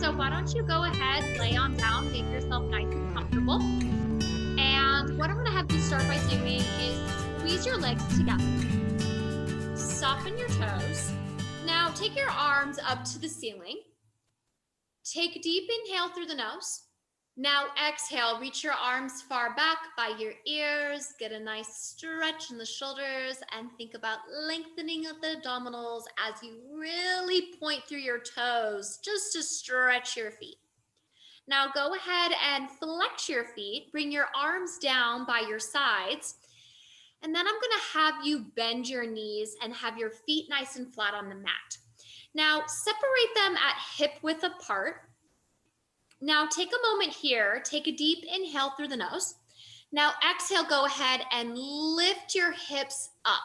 So why don't you go ahead, lay on down, make yourself nice and comfortable. And what I'm gonna have you start by doing is squeeze your legs together. Soften your toes. Now take your arms up to the ceiling. Take a deep inhale through the nose. Now exhale, reach your arms far back by your ears, get a nice stretch in the shoulders, and think about lengthening of the abdominals as you really point through your toes just to stretch your feet. Now go ahead and flex your feet, bring your arms down by your sides, and then I'm gonna have you bend your knees and have your feet nice and flat on the mat. Now separate them at hip width apart. Now take a moment here, take a deep inhale through the nose. Now exhale, go ahead and lift your hips up.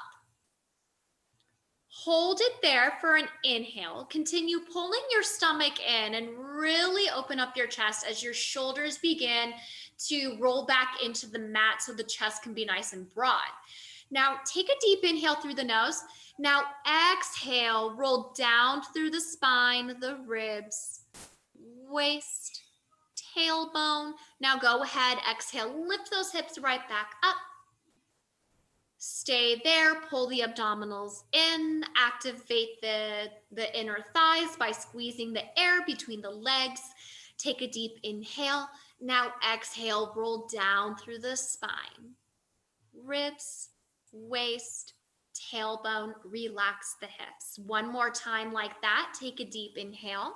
Hold it there for an inhale. Continue pulling your stomach in and really open up your chest as your shoulders begin to roll back into the mat so the chest can be nice and broad. Now take a deep inhale through the nose. Now exhale, roll down through the spine, the ribs, waist, tailbone. Now go ahead, exhale, lift those hips right back up. Stay there, pull the abdominals in, activate the inner thighs by squeezing the air between the legs. Take a deep inhale. Now exhale, roll down through the spine, ribs, waist, tailbone, relax the hips. One more time like that. Take a deep inhale.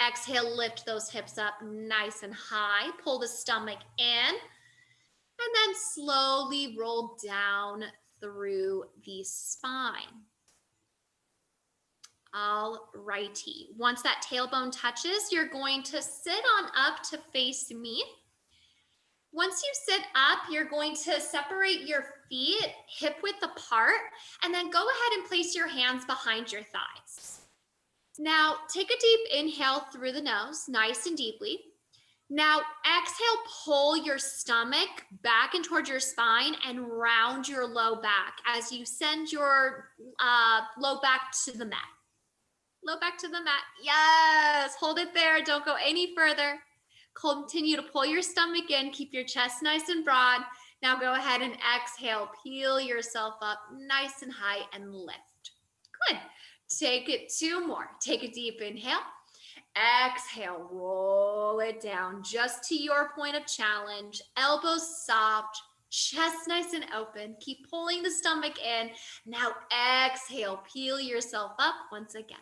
Exhale, lift those hips up nice and high. Pull the stomach in. And then slowly roll down through the spine. All righty. Once that tailbone touches, you're going to sit on up to face me. Once you sit up, you're going to separate your feet hip width apart, and then go ahead and place your hands behind your thighs. Now, take a deep inhale through the nose, nice and deeply. Now, exhale, pull your stomach back and towards your spine and round your low back as you send your low back to the mat. Low back to the mat. Yes, hold it there. Don't go any further. Continue to pull your stomach in. Keep your chest nice and broad. Now go ahead and exhale. Peel yourself up nice and high and lift. Good. Take it two more. Take a deep inhale. Exhale, roll it down just to your point of challenge. Elbows soft, chest nice and open. Keep pulling the stomach in. Now exhale, peel yourself up once again.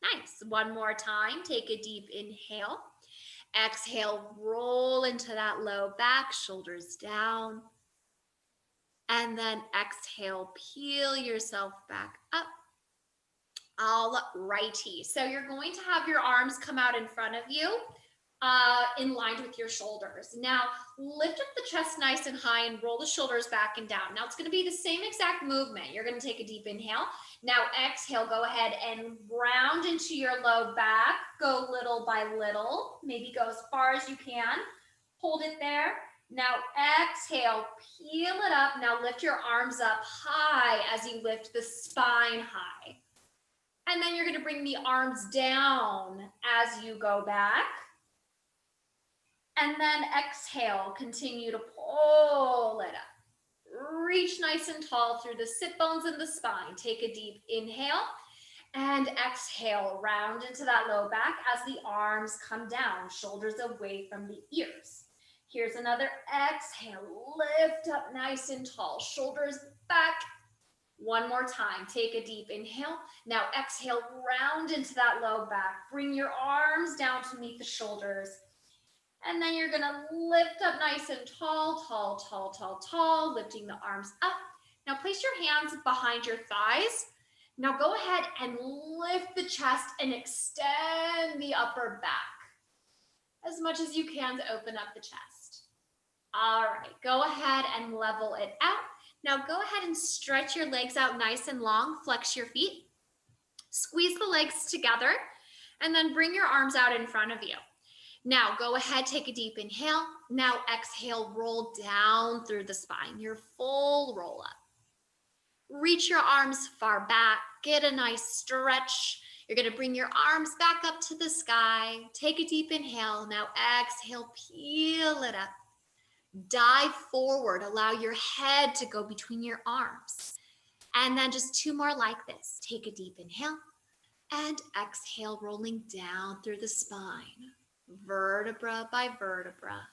Nice. One more time. Take a deep inhale. Exhale, roll into that low back, shoulders down. And then exhale, peel yourself back up. All righty. So you're going to have your arms come out in front of you, in line with your shoulders. Now lift up the chest nice and high and roll the shoulders back and down. Now it's going to be the same exact movement. You're going to take a deep inhale. Now exhale, go ahead and round into your low back. Go little by little. Maybe go as far as you can. Hold it there. Now exhale, peel it up. Now lift your arms up high as you lift the spine high. And then you're going to bring the arms down as you go back. And then exhale, continue to pull it up. Reach nice and tall through the sit bones and the spine. Take a deep inhale and exhale, round into that low back as the arms come down, shoulders away from the ears. Here's another exhale, lift up nice and tall, shoulders back. One more time, take a deep inhale. Now exhale, round into that low back. Bring your arms down to meet the shoulders. And then you're gonna lift up nice and tall, tall, tall, tall, tall, lifting the arms up. Now place your hands behind your thighs. Now go ahead and lift the chest and extend the upper back as much as you can to open up the chest. All right, go ahead and level it out. Now go ahead and stretch your legs out nice and long, flex your feet, squeeze the legs together, and then bring your arms out in front of you. Now go ahead, take a deep inhale. Now exhale, roll down through the spine, your full roll up. Reach your arms far back, get a nice stretch You're going to bring your arms back up to the sky. Take a deep inhale. Now exhale, peel it up. Dive forward. Allow your head to go between your arms. And then just 2 more like this. Take a deep inhale and exhale, rolling down through the spine, vertebra by vertebra.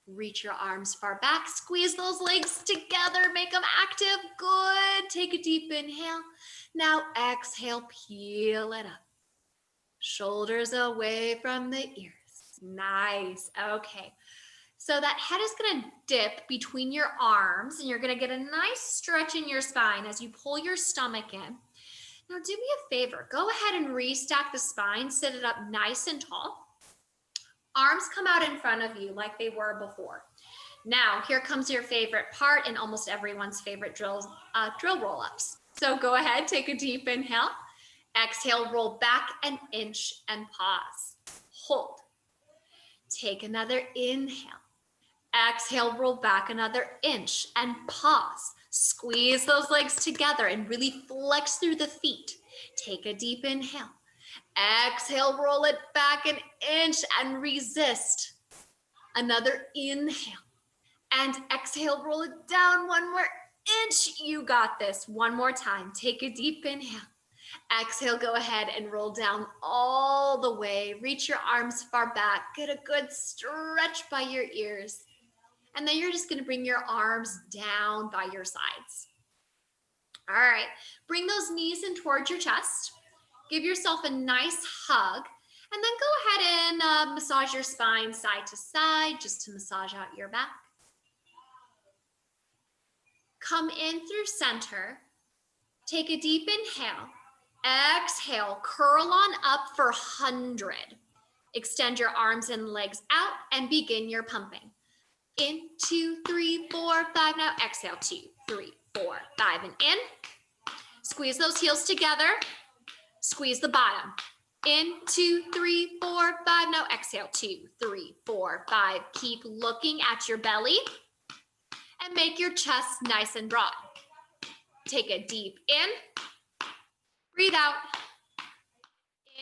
Reach your arms far back, squeeze those legs together, make them active. Good. Take a deep inhale. Now exhale, peel it up. Shoulders away from the ears. Nice. Okay. So that head is going to dip between your arms, and you're going to get a nice stretch in your spine as you pull your stomach in. Now do me a favor. Go ahead and restack the spine. Sit it up nice and tall. Arms come out in front of you like they were before. Now, here comes your favorite part and almost everyone's favorite drill roll-ups. So go ahead, take a deep inhale. Exhale, roll back an inch and pause. Hold. Take another inhale. Exhale, roll back another inch and pause. Squeeze those legs together and really flex through the feet. Take a deep inhale. Exhale, roll it back an inch and resist. Another inhale. And exhale, roll it down 1 more inch. You got this. 1 more time. Take a deep inhale. Exhale, go ahead and roll down all the way. Reach your arms far back. Get a good stretch by your ears. And then you're just going to bring your arms down by your sides. All right. Bring those knees in towards your chest. Give yourself a nice hug. And then go ahead and massage your spine side to side just to massage out your back. Come in through center. Take a deep inhale. Exhale, curl on up for 100. Extend your arms and legs out and begin your pumping. In, 2, 3, 4, 5. Now exhale, 2, 3, 4, 5, and in. Squeeze those heels together. Squeeze the bottom. In, 2, 3, 4, 5. Now exhale, 2, 3, 4, 5. Keep looking at your belly and make your chest nice and broad. Take a deep in. Breathe out.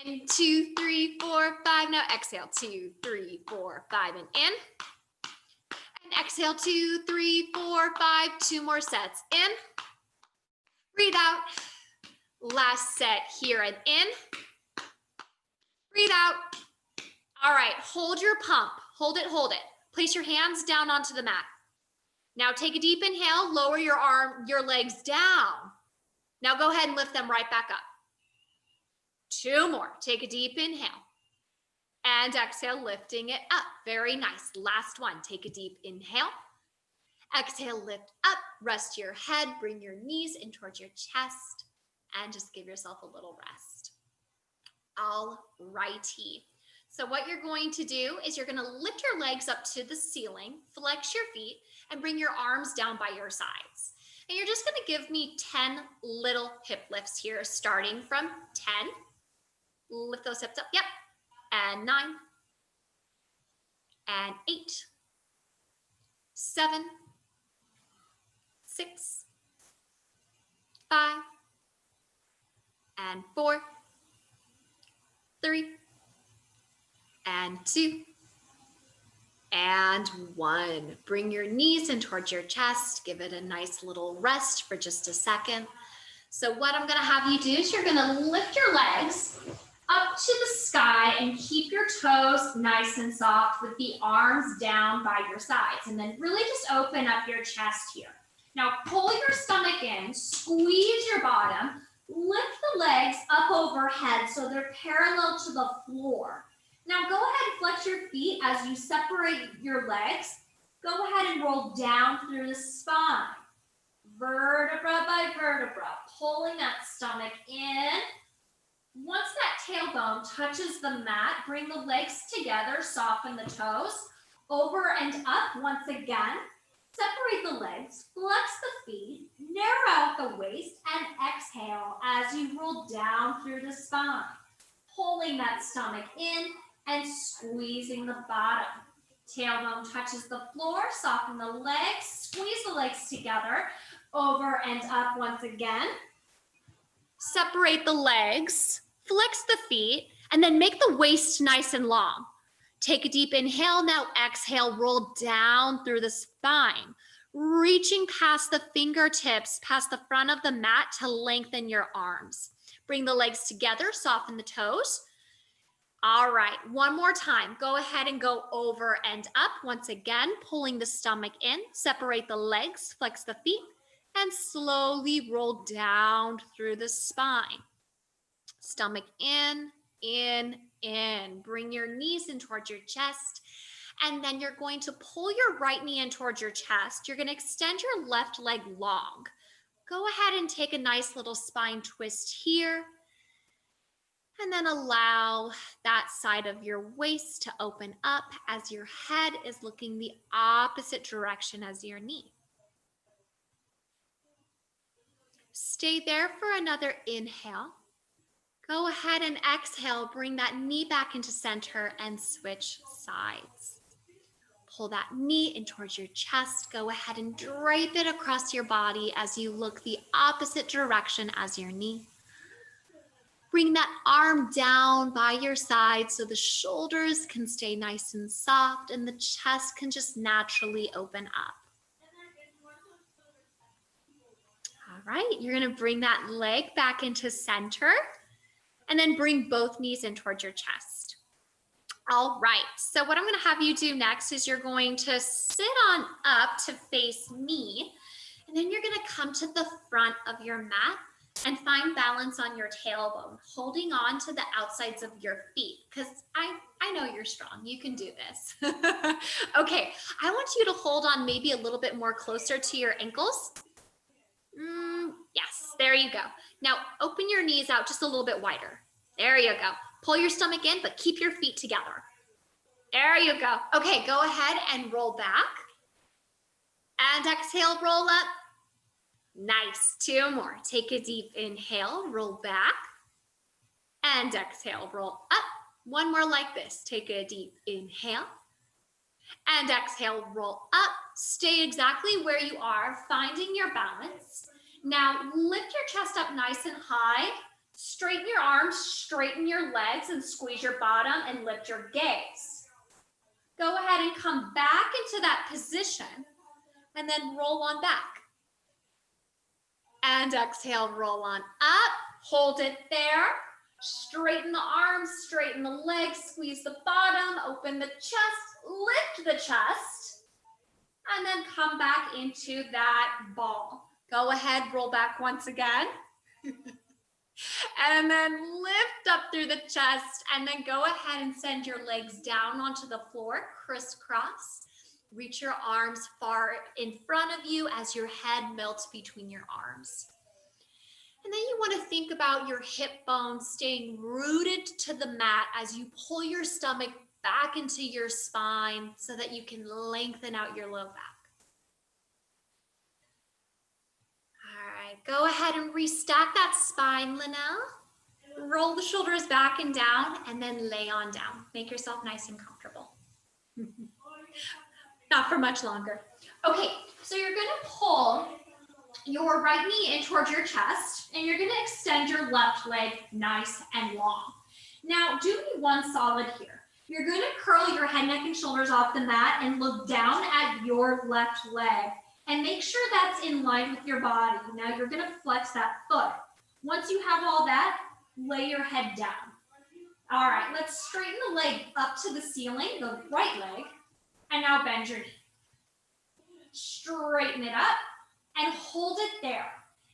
In, 2, 3, 4, 5. Now exhale, 2, 3, 4, 5, and in. And exhale, 2, 3, 4, 5. 2 more sets. In. Breathe out. Last set here and in. Breathe out. All right, hold your pump. Hold it, hold it. Place your hands down onto the mat. Now take a deep inhale, lower your legs down. Now go ahead and lift them right back up. 2 more. Take a deep inhale. And exhale, lifting it up. Very nice. Last one. Take a deep inhale. Exhale, lift up. Rest your head. Bring your knees in towards your chest. And just give yourself a little rest. All righty. So what you're going to do is you're going to lift your legs up to the ceiling, flex your feet, and bring your arms down by your sides. And you're just going to give me 10 little hip lifts here, starting from 10. Lift those hips up. Yep. And 9. And 8. 7. 6. 5. And 4. 3. And 2. And 1. Bring your knees in towards your chest. Give it a nice little rest for just a second. So what I'm going to have you do is you're going to lift your legs up to the sky and keep your toes nice and soft with the arms down by your sides. And then really just open up your chest here. Now pull your stomach in, squeeze your bottom, lift the legs up overhead so they're parallel to the floor. Now go ahead and flex your feet as you separate your legs. Go ahead and roll down through the spine. Vertebra by vertebra, pulling that stomach in. Once that tailbone touches the mat, bring the legs together, soften the toes, over and up once again. Separate the legs, flex the feet, narrow out the waist, and exhale as you roll down through the spine. Pulling that stomach in and squeezing the bottom. Tailbone touches the floor, soften the legs, squeeze the legs together, over and up once again. Separate the legs, Flex the feet and then make the waist nice and long. Take a deep inhale. Now exhale, roll down through the spine, reaching past the fingertips, past the front of the mat to lengthen your arms. Bring the legs together, soften the toes. All right, one more time. Go ahead and go over and up. Once again, pulling the stomach in, separate the legs, flex the feet, and slowly roll down through the spine. Stomach in, in, in. Bring your knees in towards your chest. And then you're going to pull your right knee in towards your chest. You're going to extend your left leg long. Go ahead and take a nice little spine twist here. And then allow that side of your waist to open up as your head is looking the opposite direction as your knee. Stay there for another inhale. Go ahead and exhale, bring that knee back into center and switch sides. Pull that knee in towards your chest. Go ahead and drape it across your body as you look the opposite direction as your knee. Bring that arm down by your side so the shoulders can stay nice and soft and the chest can just naturally open up. All right, you're going to bring that leg back into center and then bring both knees in towards your chest. All right, so what I'm going to have you do next is you're going to sit on up to face me, and then you're going to come to the front of your mat and find balance on your tailbone, holding on to the outsides of your feet, because I know you're strong. You can do this. Okay, I want you to hold on maybe a little bit more closer to your ankles. Yes, there you go. Now open your knees out just a little bit wider. There you go. Pull your stomach in, but keep your feet together. There you go. Okay, go ahead and roll back. And exhale, roll up. Nice. Two more. Take a deep inhale, roll back. And exhale, roll up. One more like this. Take a deep inhale. And exhale, roll up. Stay exactly where you are, finding your balance. Now lift your chest up nice and high. Straighten your arms, straighten your legs, and squeeze your bottom and lift your gaze. Go ahead and come back into that position and then roll on back. And exhale, roll on up. Hold it there. Straighten the arms, straighten the legs, squeeze the bottom, open the chest, lift the chest, and then come back into that ball. Go ahead, roll back once again. And then lift up through the chest, and then go ahead and send your legs down onto the floor, crisscross. Reach your arms far in front of you as your head melts between your arms. And then you want to think about your hip bones staying rooted to the mat as you pull your stomach back into your spine so that you can lengthen out your low back. Go ahead and restack that spine, Linnell. Roll the shoulders back and down, and then lay on down. Make yourself nice and comfortable. Not for much longer. Okay, so you're going to pull your right knee in towards your chest, and you're going to extend your left leg nice and long. Now, do me one solid here. You're going to curl your head, neck, and shoulders off the mat and look down at your left leg. And make sure that's in line with your body. Now you're going to flex that foot. Once you have all that, lay your head down. All right, let's straighten the leg up to the ceiling, the right leg, and now bend your knee. Straighten it up and hold it there.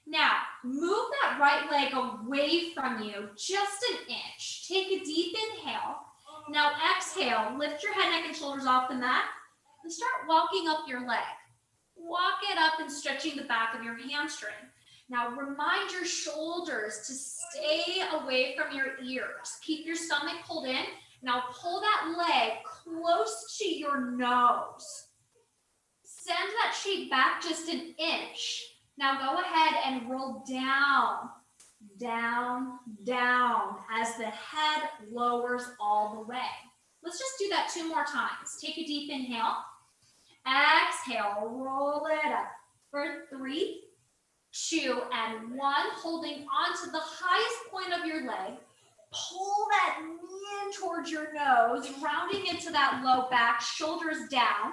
Now, move that right leg away from you just an inch. Take a deep inhale. Now exhale, lift your head, neck, and shoulders off the mat and start walking up your leg. Walk it up and stretching the back of your hamstring. Now remind your shoulders to stay away from your ears. Keep your stomach pulled in. Now pull that leg close to your nose. Send that shape back just an inch. Now go ahead and roll down, down, down as the head lowers all the way. Let's just do that 2 more times. Take a deep inhale. Exhale, roll it up for 3, 2, and 1. Holding on to the highest point of your leg. Pull that knee in towards your nose, rounding into that low back, shoulders down.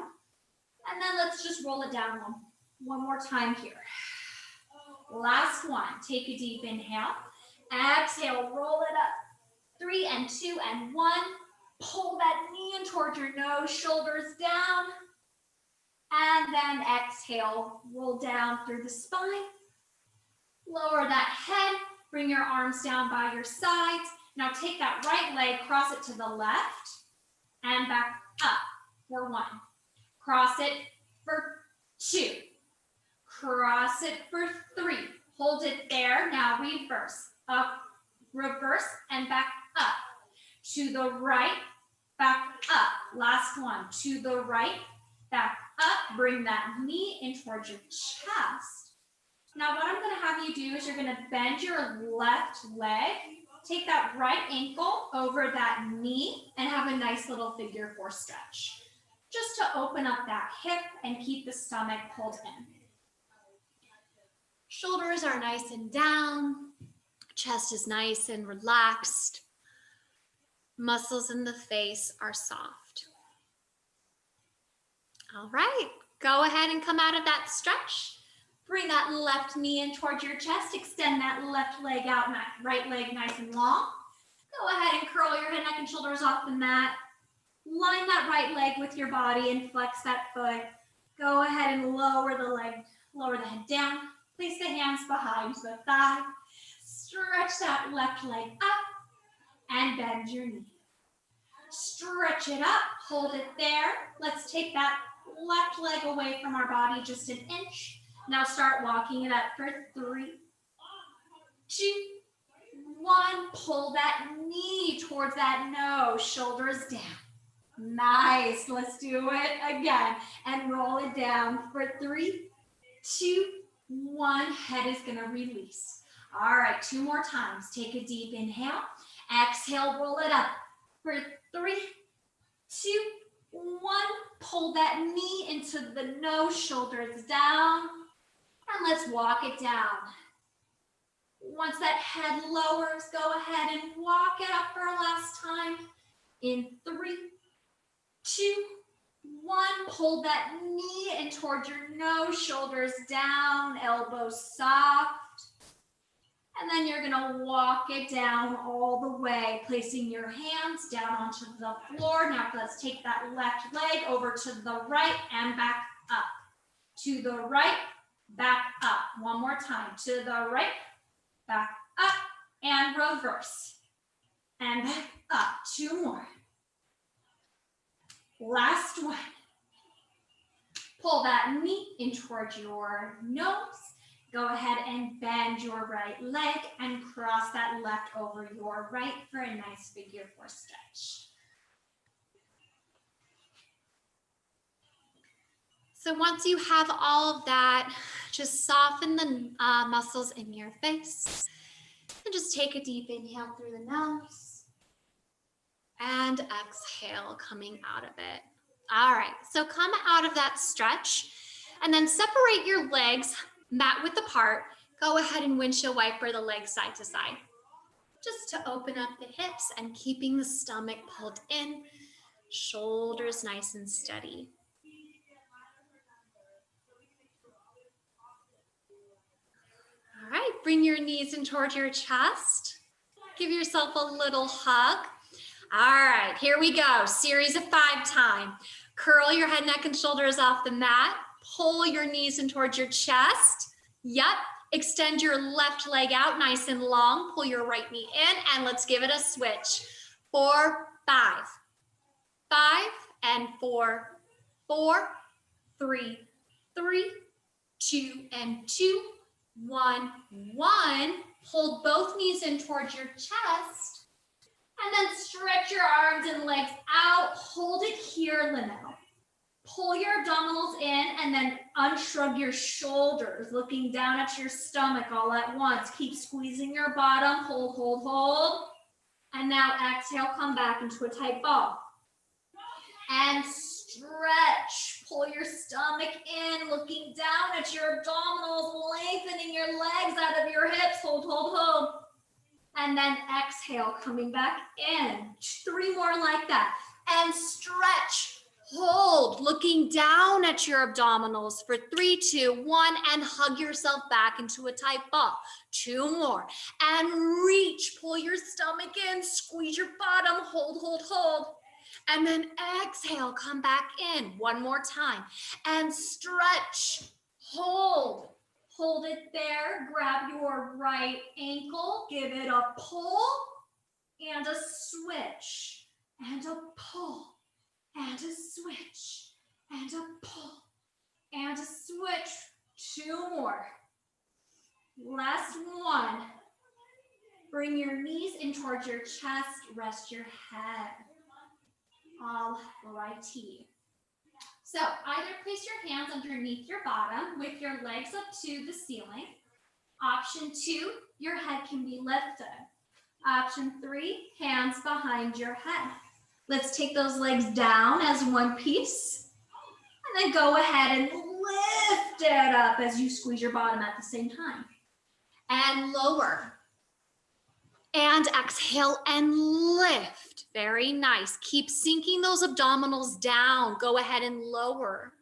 And then let's just roll it down one more time here. Last one. Take a deep inhale. Exhale, roll it up. 3 and 2 and 1. Pull that knee in towards your nose, shoulders down. And then exhale, roll down through the spine. Lower that head. Bring your arms down by your sides. Now take that right leg, cross it to the left, and back up for 1. Cross it for 2. Cross it for 3. Hold it there. Now reverse. Up, reverse, and back up. To the right, back up. Last one. To the right, back up. Bring that knee in towards your chest. Now what I'm going to have you do is you're going to bend your left leg. Take that right ankle over that knee and have a nice little figure 4 stretch. Just to open up that hip and keep the stomach pulled in. Shoulders are nice and down. Chest is nice and relaxed. Muscles in the face are soft. All right, go ahead and come out of that stretch. Bring that left knee in towards your chest. Extend that left leg out, and that right leg nice and long. Go ahead and curl your head, neck, and shoulders off the mat. Line that right leg with your body and flex that foot. Go ahead and lower the leg, lower the head down. Place the hands behind the thigh. Stretch that left leg up and bend your knee. Stretch it up, hold it there. Let's take that left leg away from our body just an inch. Now start walking it up for 3, 2, 1. Pull that knee towards that nose, shoulders down. Nice, let's do it again. And roll it down for 3, 2, 1. Head is gonna release. All right, 2 more times. Take a deep inhale. Exhale, roll it up for 3, 2, 1. Pull that knee into the nose, shoulders down. And let's walk it down. Once that head lowers, go ahead and walk it up for a last time. In 3, 2, 1. Pull that knee in towards your nose, shoulders down, elbows soft. And then you're gonna walk it down all the way, placing your hands down onto the floor. Now let's take that left leg over to the right and back up. To the right, back up. One more time. To the right, back up, and reverse. And back up. 2 more. Last one. Pull that knee in towards your nose. Go ahead and bend your right leg and cross that left over your right for a nice figure 4 stretch. So once you have all of that, just soften the muscles in your face and just take a deep inhale through the nose and exhale coming out of it. All right, so come out of that stretch and then separate your legs mat width apart. Go ahead and windshield wiper the legs side to side, just to open up the hips and keeping the stomach pulled in, shoulders nice and steady. All right, bring your knees in towards your chest. Give yourself a little hug. All right, here we go. Series of 5 time. Curl your head, neck, and shoulders off the mat. Pull your knees in towards your chest. Yep. Extend your left leg out nice and long. Pull your right knee in, and let's give it a switch. 4, 5. 5 and 4. 4, 3, 3, 2 and 2. 1, 1. Hold both knees in towards your chest. And then stretch your arms and legs out. Hold it here, Linnell. Pull your abdominals in and then unshrug your shoulders, looking down at your stomach all at once. Keep squeezing your bottom. Hold, hold, hold. And now exhale, come back into a tight ball. And stretch. Pull your stomach in, looking down at your abdominals, lengthening your legs out of your hips. Hold, hold, hold. And then exhale, coming back in. 3 more like that. And stretch. Hold, looking down at your abdominals for 3, 2, 1, and hug yourself back into a tight ball. 2 more, and reach, pull your stomach in, squeeze your bottom, hold, hold, hold. And then exhale, come back in 1 more time, and stretch, hold. Hold it there, grab your right ankle, give it a pull, and a switch, and a pull. And a switch, and a pull, and a switch. 2 more. Last one. Bring your knees in towards your chest, rest your head. All righty. So either place your hands underneath your bottom with your legs up to the ceiling. Option 2, your head can be lifted. Option 3, hands behind your head. Let's take those legs down as one piece, and then go ahead and lift it up as you squeeze your bottom at the same time. And lower. And exhale and lift. Very nice. Keep sinking those abdominals down. Go ahead and lower.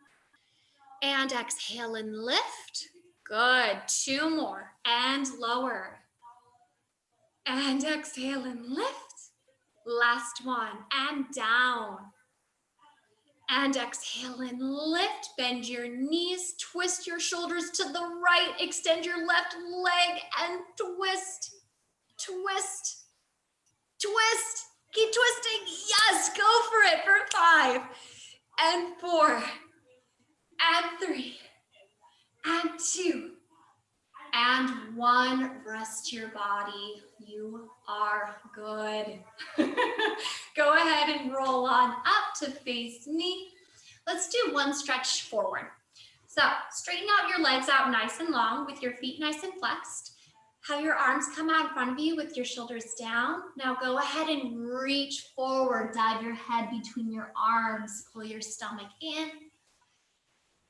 And exhale and lift. Good. 2 more. And lower. And exhale and lift. Last one, and down. And exhale and lift. Bend your knees, twist your shoulders to the right, extend your left leg and twist, twist, twist. Keep twisting. Yes, go for it for 5 and 4 and 3 and 2 and 1. Rest your body. You are good. Go ahead and roll on up to face me. Let's do 1 stretch forward. So straighten out your legs out nice and long with your feet nice and flexed. Have your arms come out in front of you with your shoulders down. Now go ahead and reach forward. Dive your head between your arms. Pull your stomach in.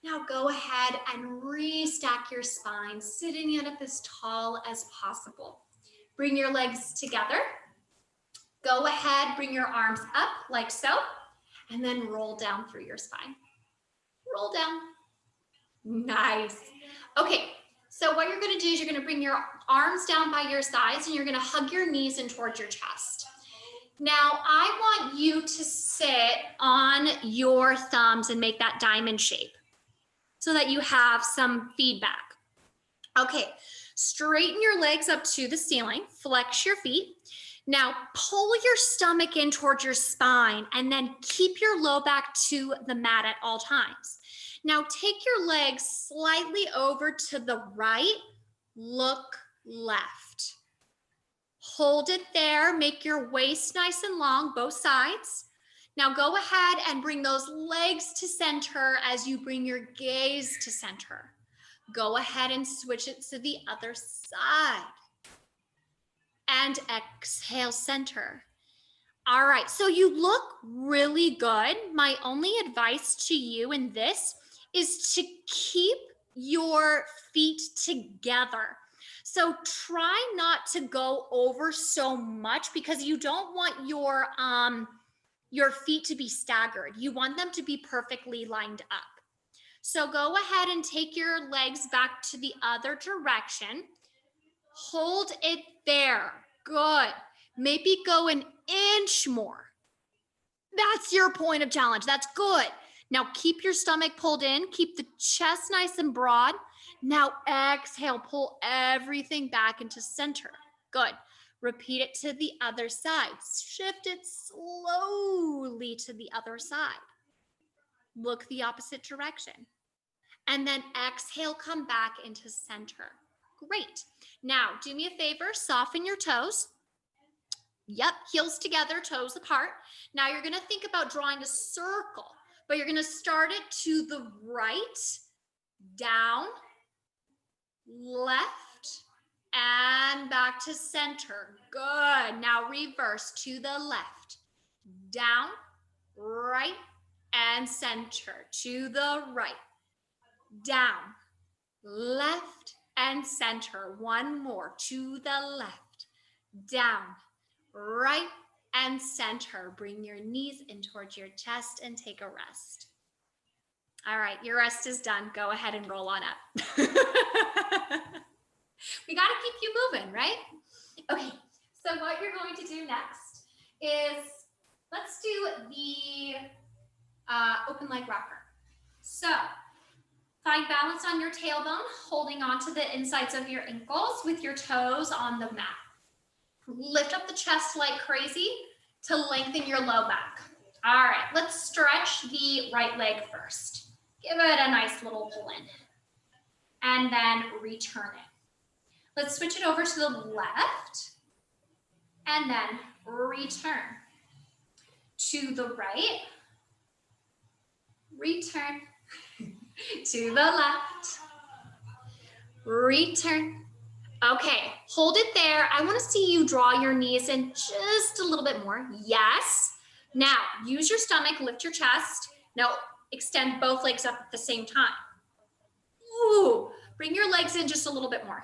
Now go ahead and restack your spine, sitting it up as tall as possible. Bring your legs together. Go ahead, bring your arms up like so, and then roll down through your spine. Roll down. Nice. Okay, so what you're gonna do is you're gonna bring your arms down by your sides and you're gonna hug your knees in towards your chest. Now, I want you to sit on your thumbs and make that diamond shape so that you have some feedback. Okay, straighten your legs up to the ceiling, flex your feet. Now pull your stomach in towards your spine and then keep your low back to the mat at all times. Now take your legs slightly over to the right, look left. Hold it there, make your waist nice and long, both sides. Now go ahead and bring those legs to center as you bring your gaze to center. Go ahead and switch it to the other side. And exhale, center. All right, so you look really good. My only advice to you in this is to keep your feet together. So try not to go over so much because you don't want your feet to be staggered. You want them to be perfectly lined up. So go ahead and take your legs back to the other direction. Hold it there. Good. Maybe go an inch more. That's your point of challenge. That's good. Now keep your stomach pulled in. Keep the chest nice and broad. Now exhale, pull everything back into center. Good. Repeat it to the other side. Shift it slowly to the other side. Look the opposite direction. And then exhale, come back into center. Great. Now, do me a favor, soften your toes. Yep, heels together, toes apart. Now you're gonna think about drawing a circle, but you're gonna start it to the right, down, left, and back to center. Good. Now reverse to the left, down, right, and center. To the right, down, left, and center. One more. To the left, down, right, and center. Bring your knees in towards your chest and take a rest. All right, your rest is done. Go ahead and roll on up. We got to keep you moving, right? Okay, so what you're going to do next is, let's do the open leg rocker. So find balance on your tailbone, holding onto the insides of your ankles with your toes on the mat. Lift up the chest like crazy to lengthen your low back. All right, let's stretch the right leg first. Give it a nice little pull in, and then return it. Let's switch it over to the left, and then return. To the right, return. To the left, return. Okay, hold it there. I want to see you draw your knees in just a little bit more. Yes. Now, use your stomach, lift your chest. Now, extend both legs up at the same time. Ooh, bring your legs in just a little bit more.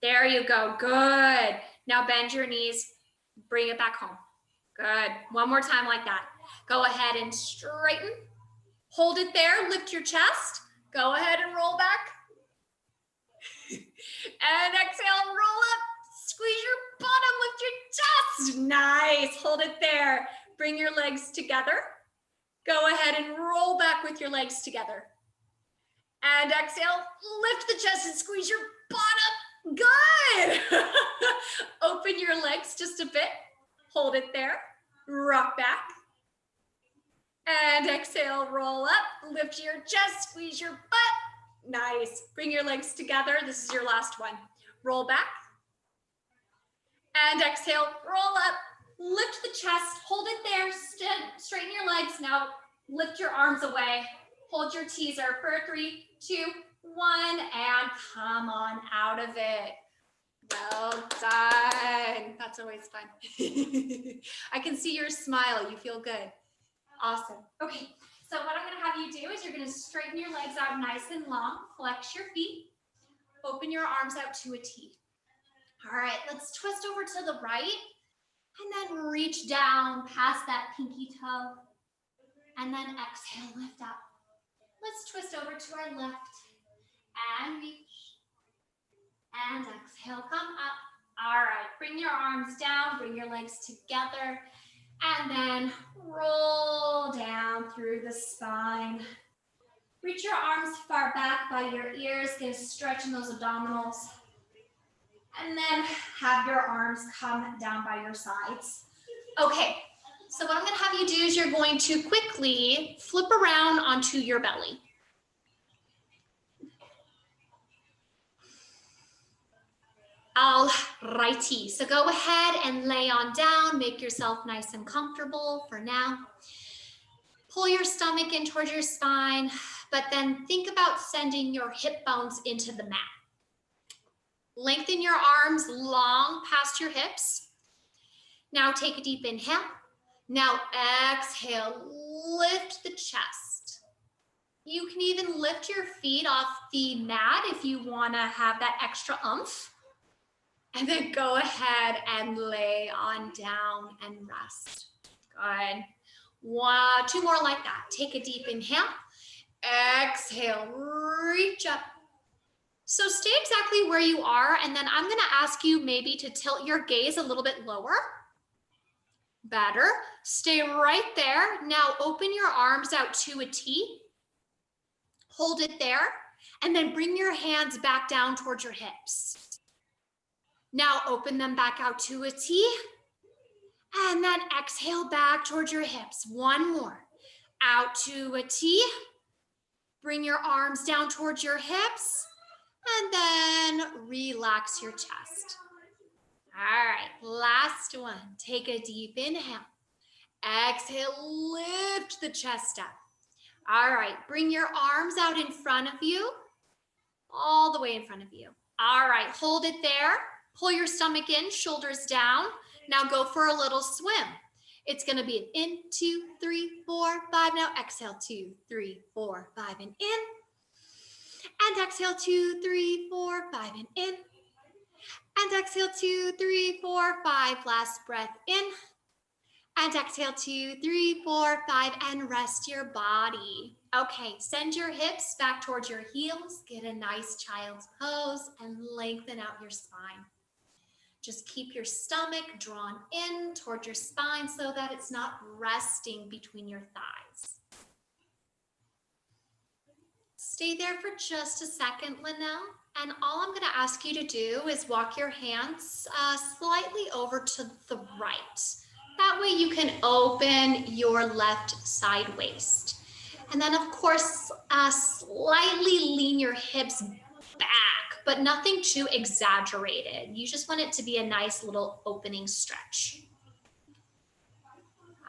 There you go, good. Now bend your knees, bring it back home. Good, one more time like that. Go ahead and straighten. Hold it there, lift your chest. Go ahead and roll back. And exhale, roll up. Squeeze your bottom, lift your chest. Nice, hold it there. Bring your legs together. Go ahead and roll back with your legs together. And exhale, lift the chest and squeeze your bottom. Good. Open your legs just a bit. Hold it there. Rock back. And exhale, roll up. Lift your chest, squeeze your butt. Nice. Bring your legs together. This is your last one. Roll back. And exhale, roll up. Lift the chest, hold it there, straighten your legs. Now lift your arms away. Hold your teaser for 3, 2, 1, and come on out of it. Well done. That's always fun. I can see your smile. You feel good. Awesome. Okay, so what I'm going to have you do is you're going to straighten your legs out nice and long. Flex your feet. Open your arms out to a T. All right, let's twist over to the right. And then reach down past that pinky toe. And then exhale, lift up. Let's twist over to our left. And reach. And exhale, come up. All right, bring your arms down, bring your legs together. And then roll down through the spine. Reach your arms far back by your ears. Get a stretch in those abdominals. And then have your arms come down by your sides. Okay, so what I'm going to have you do is you're going to quickly flip around onto your belly. All righty, so go ahead and lay on down, make yourself nice and comfortable for now. Pull your stomach in towards your spine, but then think about sending your hip bones into the mat. Lengthen your arms long past your hips. Now take a deep inhale. Now exhale, lift the chest. You can even lift your feet off the mat if you want to have that extra oomph. And then go ahead and lay on down and rest. Good. 2 more like that. Take a deep inhale. Exhale, reach up. So stay exactly where you are, and then I'm going to ask you maybe to tilt your gaze a little bit lower. Better. Stay right there. Now open your arms out to a T. Hold it there, and then bring your hands back down towards your hips. Now open them back out to a T, and then exhale back towards your hips. 1 more. Out to a T. Bring your arms down towards your hips. And then relax your chest. All right, last one. Take a deep inhale. Exhale, lift the chest up. All right, bring your arms out in front of you, all the way in front of you. All right, hold it there. Pull your stomach in, shoulders down. Now go for a little swim. It's gonna be an in, 2, 3, 4, 5. Now exhale, 2, 3, 4, 5, and in. And exhale, 2, 3, 4, 5, and in. And exhale, 2, 3, 4, 5. Last breath in. And exhale, 2, 3, 4, 5, and rest your body. Okay, send your hips back towards your heels. Get a nice child's pose and lengthen out your spine. Just keep your stomach drawn in toward your spine so that it's not resting between your thighs. Stay there for just a second, Linnell. And all I'm going to ask you to do is walk your hands slightly over to the right. That way you can open your left side waist. And then, of course, slightly lean your hips back, but nothing too exaggerated. You just want it to be a nice little opening stretch.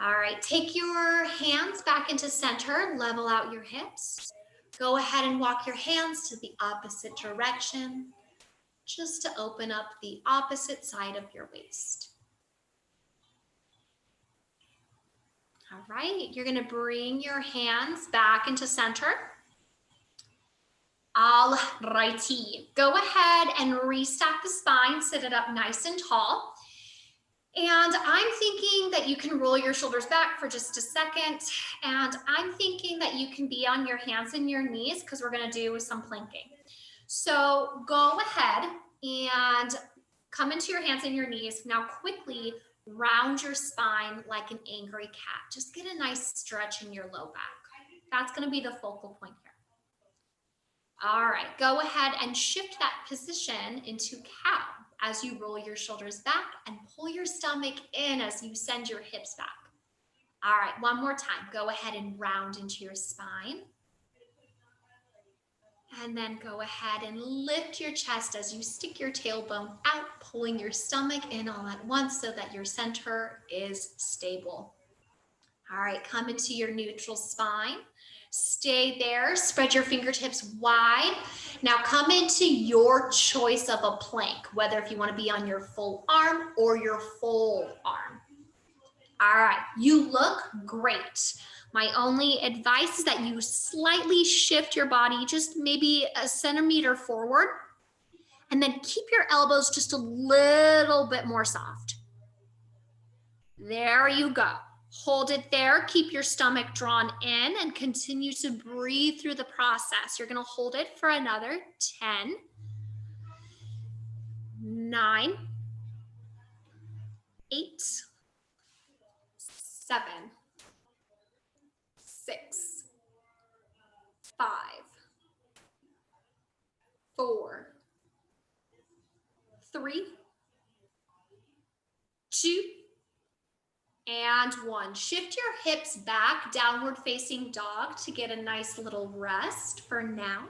All right, take your hands back into center, level out your hips. Go ahead and walk your hands to the opposite direction, just to open up the opposite side of your waist. All right, you're gonna bring your hands back into center. All righty, go ahead and restack the spine, sit it up nice and tall. And I'm thinking that you can roll your shoulders back for just a second. And I'm thinking that you can be on your hands and your knees because we're gonna do some planking. So go ahead and come into your hands and your knees. Now quickly round your spine like an angry cat. Just get a nice stretch in your low back. That's gonna be the focal point here. All right, go ahead and shift that position into cow as you roll your shoulders back and pull your stomach in as you send your hips back. All right, one more time. Go ahead and round into your spine. And then go ahead and lift your chest as you stick your tailbone out, pulling your stomach in all at once so that your center is stable. All right, come into your neutral spine. Stay there, spread your fingertips wide. Now come into your choice of a plank, whether if you want to be on your full arm or your full arm. All right, you look great. My only advice is that you slightly shift your body just maybe a centimeter forward, and then keep your elbows just a little bit more soft. There you go. Hold it there, keep your stomach drawn in and continue to breathe through the process. You're gonna hold it for another 10, 9, 8, 7, 6, 5, 4, 3, 2, and 1. Shift your hips back, downward facing dog to get a nice little rest for now.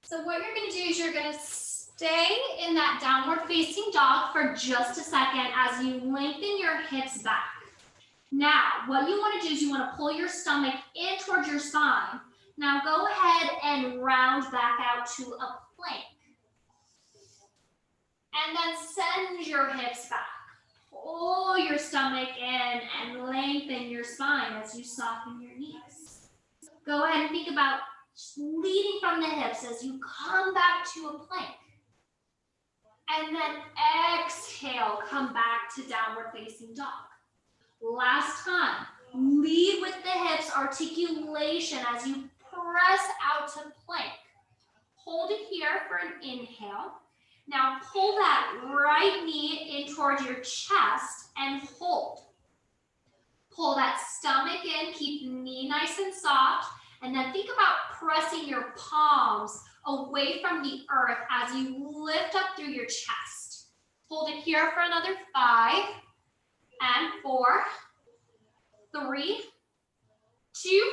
So what you're gonna do is you're gonna stay in that downward facing dog for just a second as you lengthen your hips back. Now, what you wanna do is you wanna pull your stomach in towards your spine. Now go ahead and round back out to a plank. And then send your hips back. Pull your stomach in and lengthen your spine as you soften your knees. Go ahead and think about leading from the hips as you come back to a plank. And then exhale, come back to downward facing dog. Last time, lead with the hips, articulation as you press out to plank. Hold it here for an inhale. Now pull that right knee in towards your chest and hold. Pull that stomach in, keep knee nice and soft, and then think about pressing your palms away from the earth as you lift up through your chest. Hold it here for another 5, and 4, 3, 2,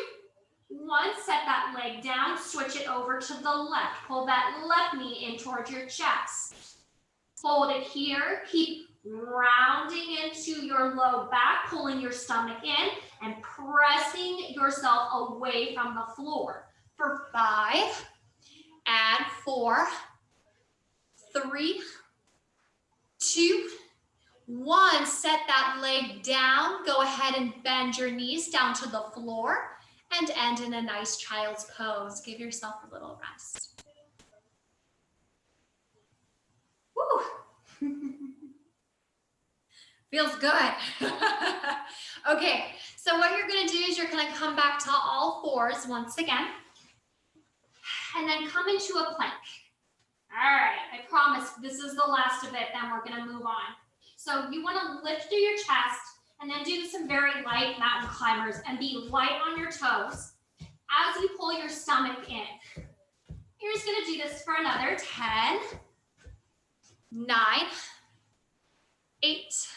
1. Set that leg down, switch it over to the left. Pull that left knee in towards your chest. Hold it here, keep rounding into your low back, pulling your stomach in and pressing yourself away from the floor for 5, and 4, 3, 2, 1. Set that leg down. Go ahead and bend your knees down to the floor and end in a nice child's pose. Give yourself a little rest. Feels good. Okay, so what you're gonna do is you're gonna come back to all fours once again, and then come into a plank. All right, I promise this is the last of it, then we're gonna move on. So you wanna lift through your chest and then do some very light mountain climbers and be light on your toes as you pull your stomach in. You're just gonna do this for another 10, 9, 8,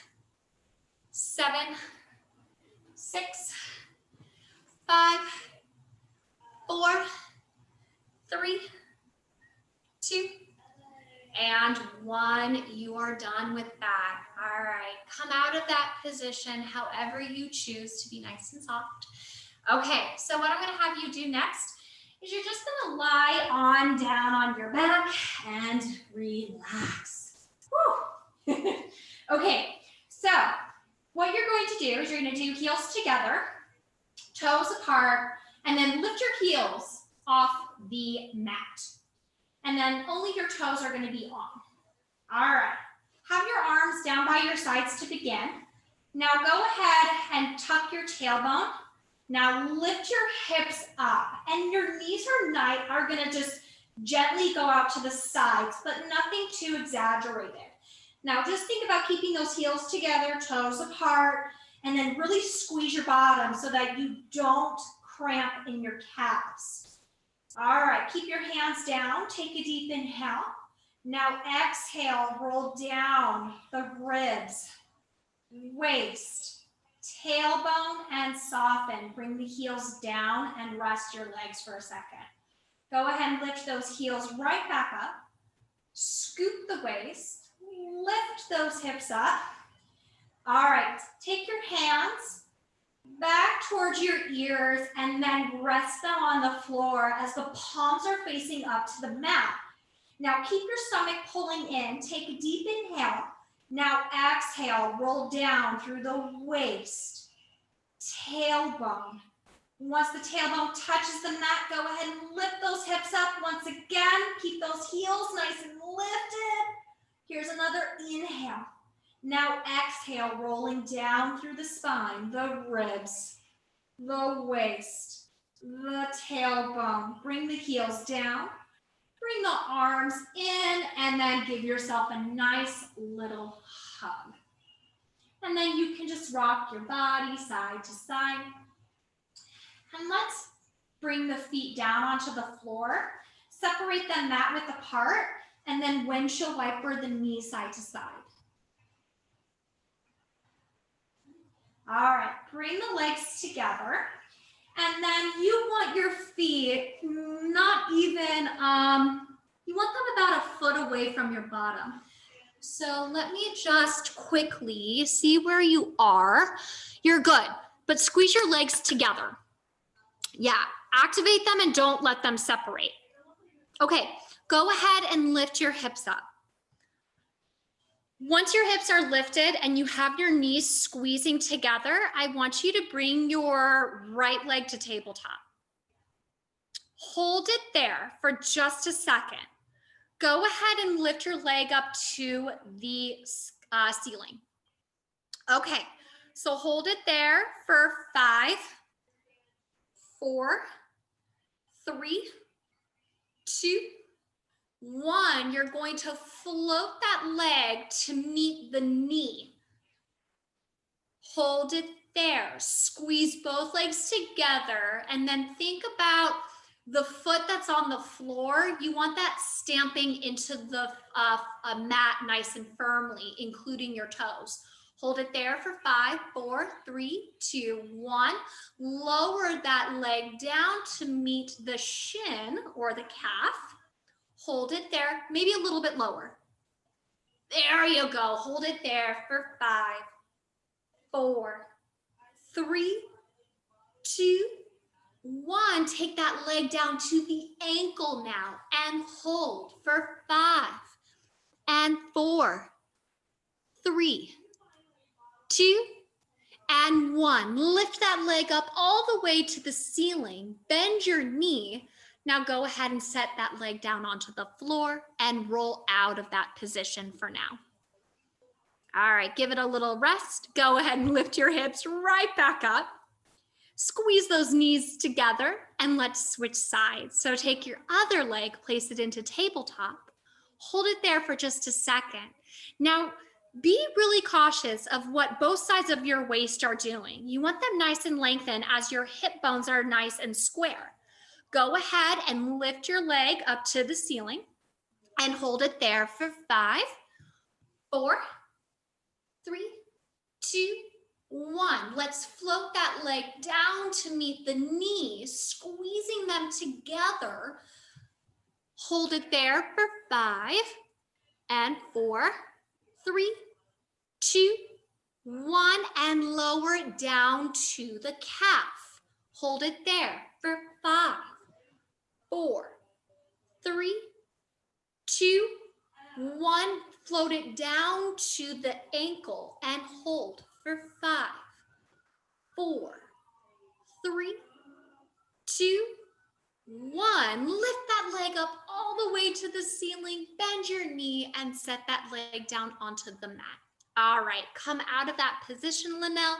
7, 6, 5, 4, 3, 2, and 1. You are done with that. All right, come out of that position however you choose to be nice and soft. Okay, so what I'm gonna have you do next is you're just gonna lie on down on your back and relax. Whew. Okay, so what you're going to do is you're gonna do heels together, toes apart, and then lift your heels off the mat. And then only your toes are gonna be on. All right, have your arms down by your sides to begin. Now go ahead and tuck your tailbone. Now lift your hips up, and your knees are gonna just gently go out to the sides, but nothing too exaggerated. Now just think about keeping those heels together, toes apart, and then really squeeze your bottom so that you don't cramp in your calves. All right, keep your hands down, take a deep inhale. Now exhale, roll down the ribs, waist, tailbone, and soften. Bring the heels down and rest your legs for a second. Go ahead and lift those heels right back up. Scoop the waist, lift those hips up. All right, take your hands back towards your ears and then rest them on the floor as the palms are facing up to the mat. Now keep your stomach pulling in, take a deep inhale. Now exhale, roll down through the waist, tailbone. Once the tailbone touches the mat, go ahead and lift those hips up once again. Keep those heels nice and lifted. Here's another inhale. Now exhale, rolling down through the spine, the ribs, the waist, the tailbone. Bring the heels down. Bring the arms in and then give yourself a nice little hug. And then you can just rock your body side to side. And let's bring the feet down onto the floor. Separate them mat width apart and then windshield wiper the knees side to side. All right, bring the legs together. And then you want your feet not even, you want them about a foot away from your bottom. So let me just quickly see where you are. You're good, but squeeze your legs together. Yeah, activate them and don't let them separate. Okay, go ahead and lift your hips up. Once your hips are lifted and you have your knees squeezing together, I want you to bring your right leg to tabletop. Hold it there for just a second. Go ahead and lift your leg up to the ceiling. Okay, so hold it there for 5, 4, 3, 2, 1, you're going to float that leg to meet the knee. Hold it there. Squeeze both legs together and then think about the foot that's on the floor. You want that stamping into the mat nice and firmly, including your toes. Hold it there for 5, 4, 3, 2, 1. Lower that leg down to meet the shin or the calf. Hold it there, maybe a little bit lower. There you go. Hold it there for 5, 4, 3, 2, 1. Take that leg down to the ankle now and hold for 5 and 4, 3, 2, and 1. Lift that leg up all the way to the ceiling. Bend your knee. Now go ahead and set that leg down onto the floor and roll out of that position for now. All right, give it a little rest. Go ahead and lift your hips right back up. Squeeze those knees together and let's switch sides. So take your other leg, place it into tabletop. Hold it there for just a second. Now, be really cautious of what both sides of your waist are doing. You want them nice and lengthened as your hip bones are nice and square. Go ahead and lift your leg up to the ceiling and hold it there for 5, 4, 3, 2, 1. Let's float that leg down to meet the knees, squeezing them together. Hold it there for 5 and 4, 3, 2, 1, and lower it down to the calf. Hold it there for 5, 4, 3, 2, 1. Float it down to the ankle and hold for 5, 4, 3, 2, 1. Lift that leg up all the way to the ceiling, bend your knee, and set that leg down onto the mat. All right, come out of that position, Linnell,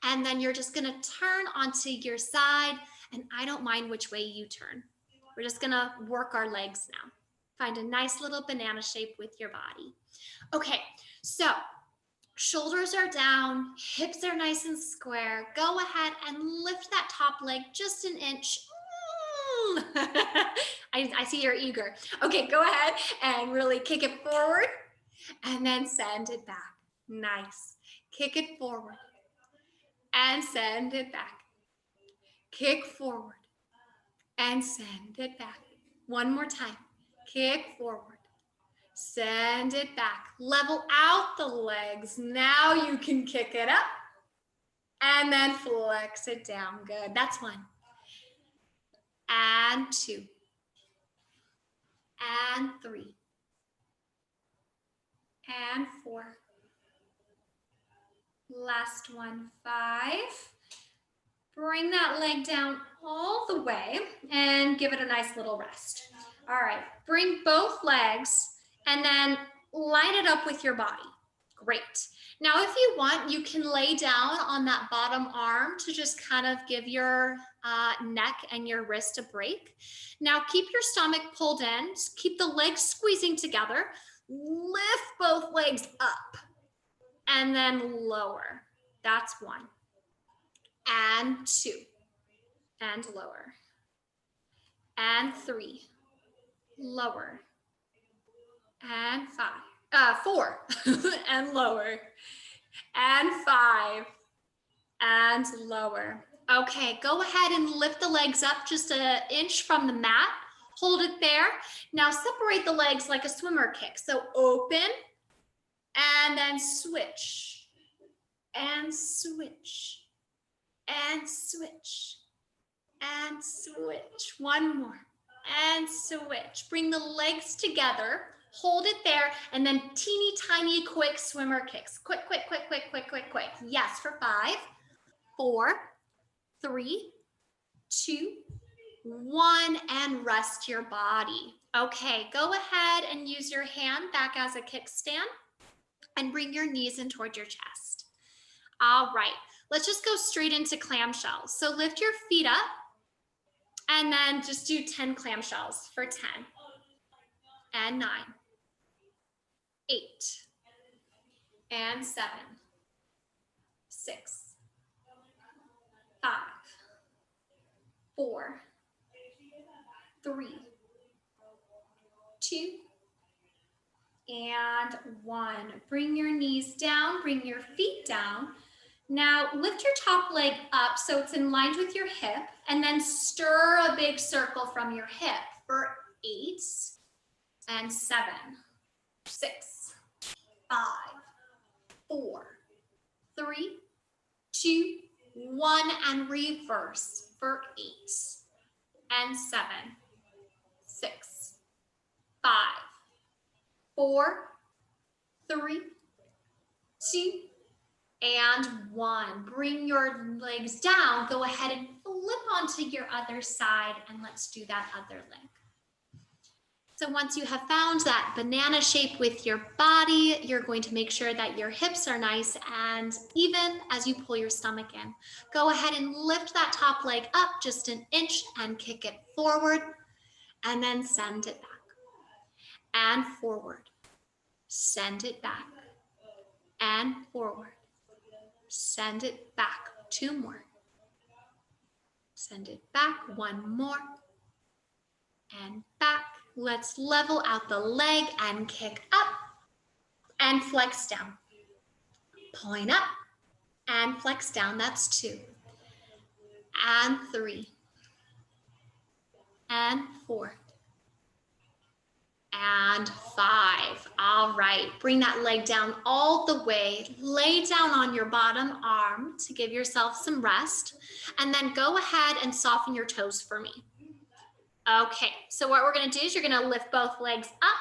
and then you're just gonna turn onto your side, and I don't mind which way you turn. We're just gonna work our legs now. Find a nice little banana shape with your body. Okay, so shoulders are down, hips are nice and square. Go ahead and lift that top leg just an inch. I see you're eager. Okay, go ahead and really kick it forward and then send it back. Nice. Kick it forward and send it back. Kick forward and send it back. One more time. Kick forward. Send it back. Level out the legs. Now you can kick it up and then flex it down. Good. That's 1. And 2. And 3. And 4. Last one, 5. Bring that leg down all the way and give it a nice little rest. All right, bring both legs and then line it up with your body. Great. Now, if you want, you can lay down on that bottom arm to just kind of give your neck and your wrist a break. Now, keep your stomach pulled in, keep the legs squeezing together, lift both legs up, and then lower. That's 1. And 2. And lower. And 3. Lower. And 4. And lower. And 5. And lower. Okay, go ahead and lift the legs up just an inch from the mat. Hold it there. Now separate the legs like a swimmer kick. So open and then switch. And switch. And switch. And switch. One more. And switch. Bring the legs together. Hold it there, and then teeny tiny quick swimmer kicks. Quick, quick, quick, quick, quick, quick, quick. Yes, for 5, 4, 3, 2, 1, and rest your body. Okay, go ahead and use your hand back as a kickstand and bring your knees in toward your chest. All right, let's just go straight into clam shells. So lift your feet up and then just do 10 clam shells for 10 and 9. 8 and 7, 6, 5, 4, 3, 2, and 1. Bring your knees down, bring your feet down. Now lift your top leg up so it's in line with your hip, and then stir a big circle from your hip for 8 and 7, 6, 5, 4, 3, 2, 1, and reverse for 8 and 7, 6, 5, 4, 3, 2, and 1. Bring your legs down. Go ahead and flip onto your other side, and let's do that other leg. So once you have found that banana shape with your body, you're going to make sure that your hips are nice and even as you pull your stomach in. Go ahead and lift that top leg up just an inch and kick it forward, and then send it back. And forward. Send it back. And forward. Send it back. 2 more. Send it back. 1 more. And back. Let's level out the leg and kick up and flex down. Point up and flex down. That's 2. And 3. And 4. And 5. All right, bring that leg down all the way. Lay down on your bottom arm to give yourself some rest. And then go ahead and soften your toes for me. Okay, so what we're gonna do is you're gonna lift both legs up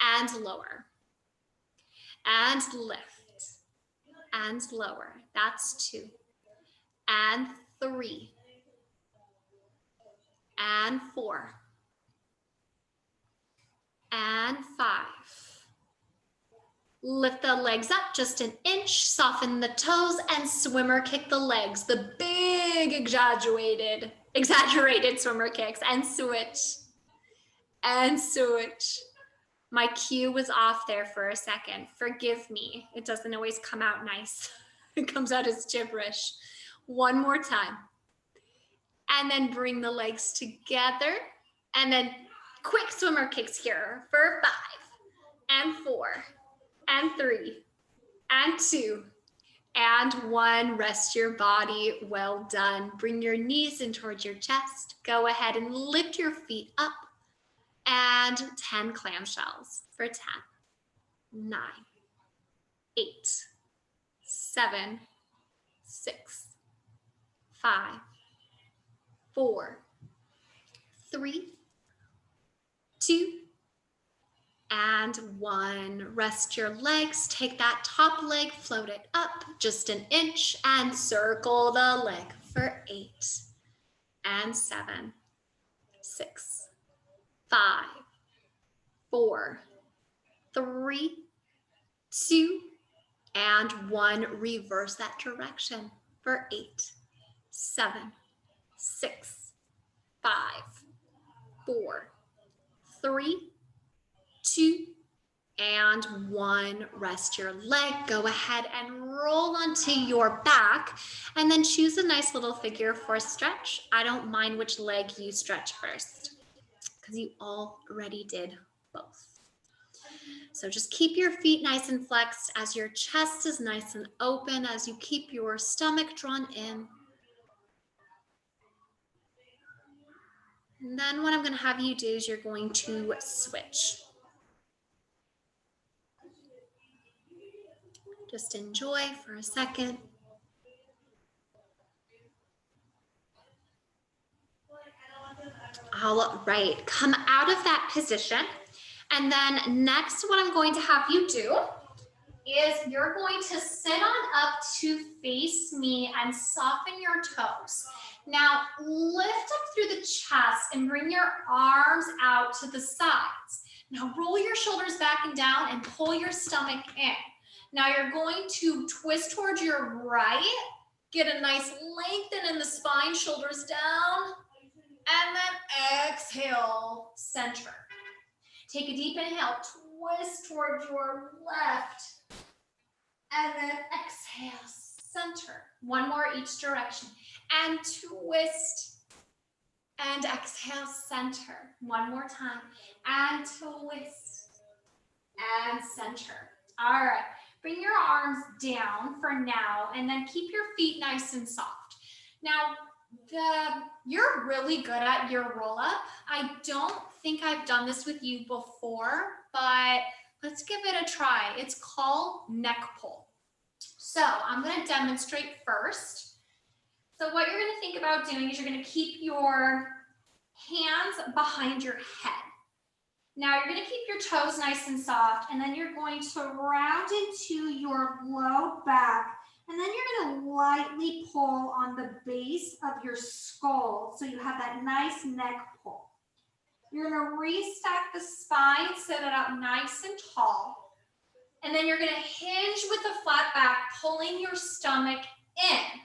and lower. And lift. And lower. That's 2. And 3. And 4. And 5. Lift the legs up just an inch, soften the toes, and swimmer kick the legs. The big exaggerated swimmer kicks, and switch. And switch. My cue was off there for a second. Forgive me. It doesn't always come out nice. It comes out as gibberish. 1 more time. And then bring the legs together. And then quick swimmer kicks here for 5 and 4 and 3 and 2 and 1. Rest your body. Well done. Bring your knees in towards your chest. Go ahead and lift your feet up. And 10 clam shells for 10, 9, 8, 7, 6, 5, 4, 3, 2, and 1. Rest your legs. Take that top leg, float it up just an inch, and circle the leg for 8, and 7, 6, 5, 4, 3, 2, and 1. Reverse that direction for 8, 7, 6, 5, 4, 3, 2, and 1. Rest your leg. Go ahead and roll onto your back and then choose a nice little figure for a stretch. I don't mind which leg you stretch first because you already did both. So just keep your feet nice and flexed as your chest is nice and open, as you keep your stomach drawn in. And then what I'm going to have you do is you're going to switch. Just enjoy for a second. All right, come out of that position. And then next, what I'm going to have you do is you're going to sit on up to face me and soften your toes. Now, lift up through the chest and bring your arms out to the sides. Now, roll your shoulders back and down and pull your stomach in. Now, you're going to twist towards your right, get a nice lengthen in the spine, shoulders down, and then exhale, center. Take a deep inhale, twist towards your left, and then exhale, center. 1 more each direction, and twist, and exhale, center. 1 more time, and twist, and center. All right, bring your arms down for now, and then keep your feet nice and soft. Now, you're really good at your roll up. I don't think I've done this with you before, but let's give it a try. It's called neck pull. So I'm going to demonstrate first. So what you're going to think about doing is you're going to keep your hands behind your head. Now you're going to keep your toes nice and soft, and then you're going to round into your low back. And then you're going to lightly pull on the base of your skull so you have that nice neck pull. You're gonna restack the spine, sit it up nice and tall. And then you're gonna hinge with a flat back, pulling your stomach in.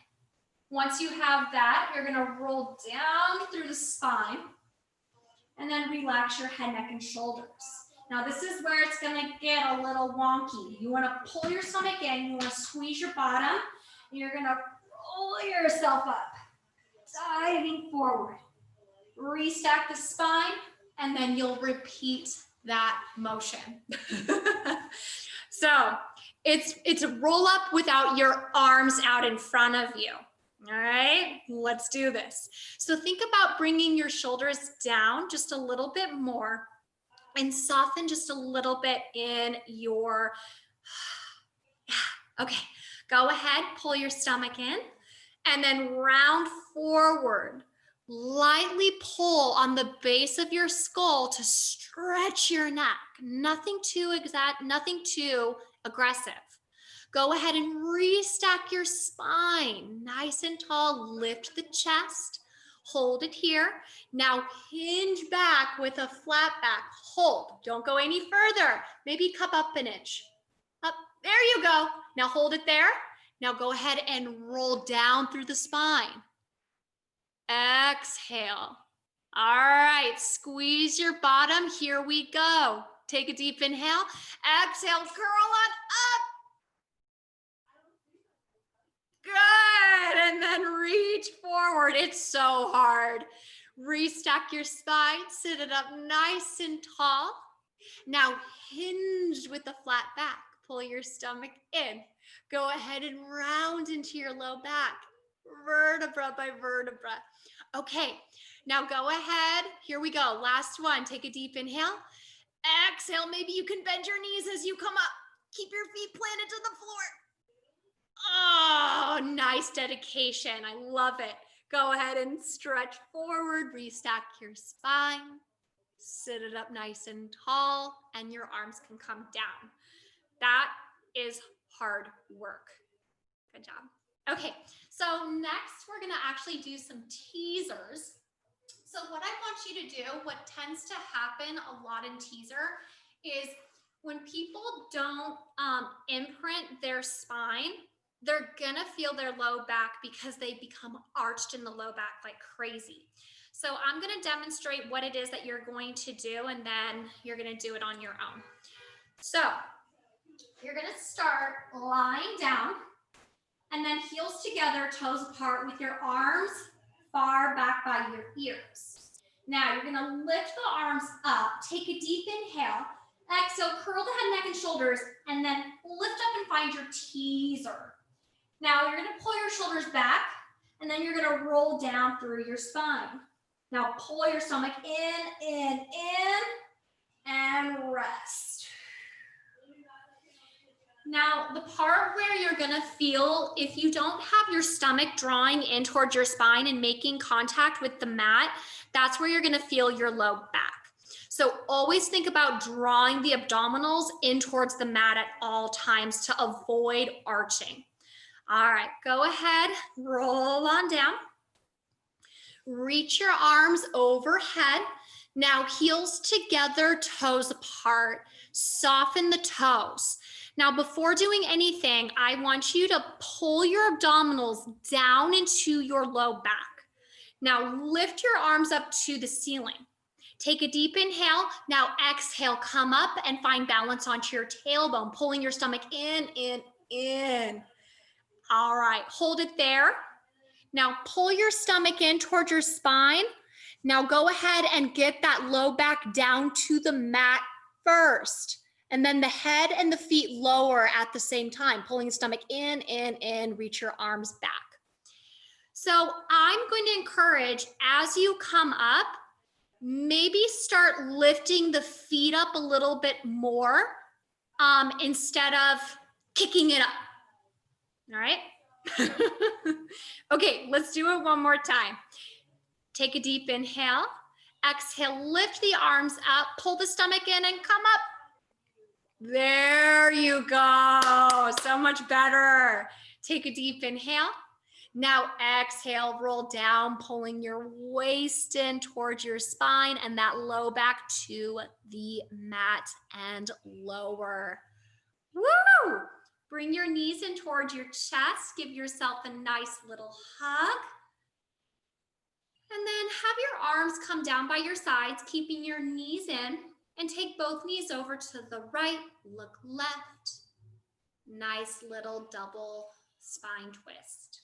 Once you have that, you're gonna roll down through the spine and then relax your head, neck, and shoulders. Now this is where it's gonna get a little wonky. You wanna pull your stomach in, you wanna squeeze your bottom, and you're gonna roll yourself up, diving forward. Restack the spine, and then you'll repeat that motion. So it's a roll up without your arms out in front of you. All right, let's do this. So think about bringing your shoulders down just a little bit more and soften just a little bit in your, okay, go ahead, pull your stomach in and then round forward. Lightly pull on the base of your skull to stretch your neck. Nothing too aggressive. Go ahead and restack your spine. Nice and tall, lift the chest, hold it here. Now hinge back with a flat back, hold. Don't go any further. Maybe cup up an inch. Up, there you go. Now hold it there. Now go ahead and roll down through the spine. Exhale. All right, squeeze your bottom. Here we go. Take a deep inhale. Exhale, curl on up. Good, and then reach forward. It's so hard. Restack your spine, sit it up nice and tall. Now hinge with the flat back. Pull your stomach in. Go ahead and round into your low back, vertebra by vertebra. Okay, now go ahead. Here we go. Last one. Take a deep inhale. Exhale. Maybe you can bend your knees as you come up. Keep your feet planted to the floor. Oh, nice dedication. I love it. Go ahead and stretch forward, restack your spine, sit it up nice and tall, and your arms can come down. That is hard work. Good job. Okay, so next we're gonna actually do some teasers. So what I want you to do, what tends to happen a lot in teaser is when people don't imprint their spine, they're gonna feel their low back because they become arched in the low back like crazy. So I'm gonna demonstrate what it is that you're going to do, and then you're gonna do it on your own. So you're gonna start lying down, and then heels together, toes apart with your arms far back by your ears. Now you're gonna lift the arms up, take a deep inhale, exhale, curl the head, neck, and shoulders, and then lift up and find your teaser. Now you're gonna pull your shoulders back, and then you're gonna roll down through your spine. Now pull your stomach in, and rest. Now, the part where you're gonna feel, if you don't have your stomach drawing in towards your spine and making contact with the mat, that's where you're gonna feel your low back. So always think about drawing the abdominals in towards the mat at all times to avoid arching. All right, go ahead, roll on down. Reach your arms overhead. Now heels together, toes apart. Soften the toes. Now, before doing anything, I want you to pull your abdominals down into your low back. Now, lift your arms up to the ceiling. Take a deep inhale. Now, exhale, come up and find balance onto your tailbone, pulling your stomach in. All right, hold it there. Now, pull your stomach in towards your spine. Now, go ahead and get that low back down to the mat first. And then the head and the feet lower at the same time, pulling the stomach in, reach your arms back. So I'm going to encourage, as you come up, maybe start lifting the feet up a little bit more instead of kicking it up. All right? Okay, let's do it one more time. Take a deep inhale. Exhale, lift the arms up, pull the stomach in and come up. There you go. So much better. Take a deep inhale. Now exhale, roll down, pulling your waist in towards your spine and that low back to the mat and lower. Woo! Bring your knees in towards your chest. Give yourself a nice little hug. And then have your arms come down by your sides, keeping your knees in, and take both knees over to the right, look left. Nice little double spine twist.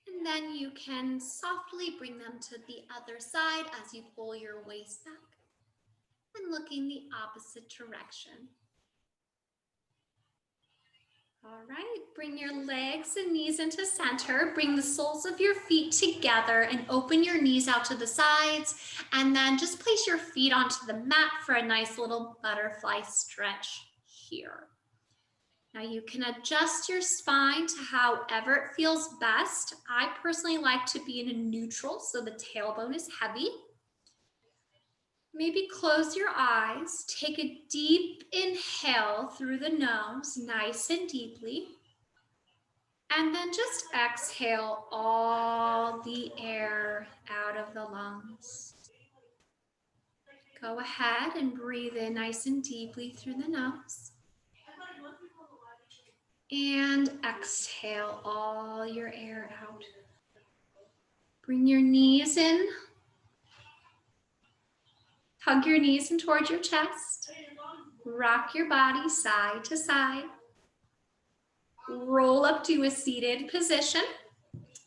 And then you can softly bring them to the other side as you pull your waist back and looking the opposite direction. All right, bring your legs and knees into center. Bring the soles of your feet together and open your knees out to the sides. And then just place your feet onto the mat for a nice little butterfly stretch here. Now you can adjust your spine to however it feels best. I personally like to be in a neutral, so the tailbone is heavy. Maybe close your eyes, take a deep inhale through the nose, nice and deeply. And then just exhale all the air out of the lungs. Go ahead and breathe in nice and deeply through the nose. And exhale all your air out. Bring your knees in. Hug your knees in towards your chest. Rock your body side to side. Roll up to a seated position.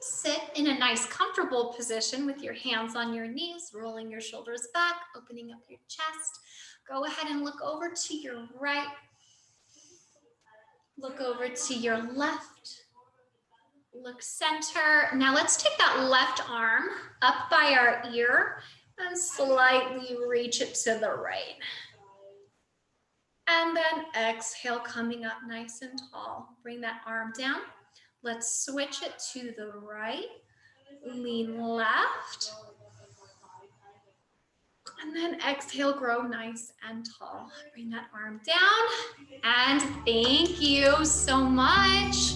Sit in a nice comfortable position with your hands on your knees, rolling your shoulders back, opening up your chest. Go ahead and look over to your right. Look over to your left. Look center. Now let's take that left arm up by our ear and slightly reach it to the right. And then exhale, coming up nice and tall. Bring that arm down. Let's switch it to the right. Lean left. And then exhale, grow nice and tall. Bring that arm down. And thank you so much.